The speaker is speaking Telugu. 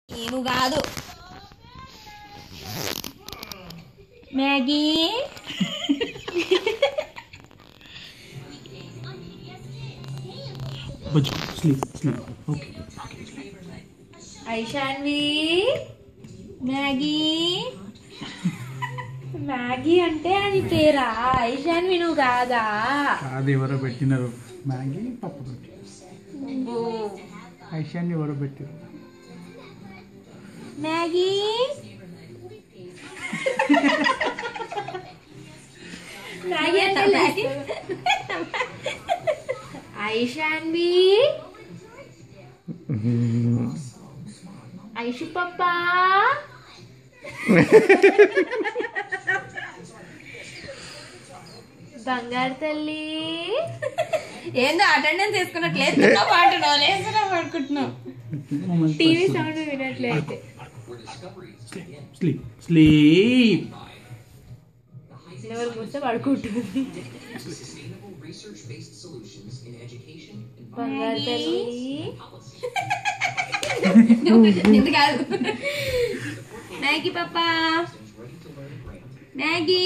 నేను కాదు మ్యాగీ ఐషాన్వి మ్యాగీ మ్యాగీ అంటే అది పేరా ఐషాన్వి నువ్వు కాదా అది ఎవరో పెట్టినారు మ్యాగీ పప్పు ఐషాన్ని ఎవరో పెట్టారు మ్యాగీ మ్యాగీ అంటే మ్యాగీ ఐషాన్వి ఐషు పప్పా బంగారు తల్లి ఏందో అటెండెన్స్ తీసుకున్నట్లేదు పాటను లేకుండా పడుకుంటున్నావు టీవీ సౌండ్ వినట్లేదు స్లీప్ స్లీప్ ఎవరు కూర్చో పడుకుంటుంది బంగారు తల్లి ఇది కాదు మ్యాగీ పాపా మ్యాగీ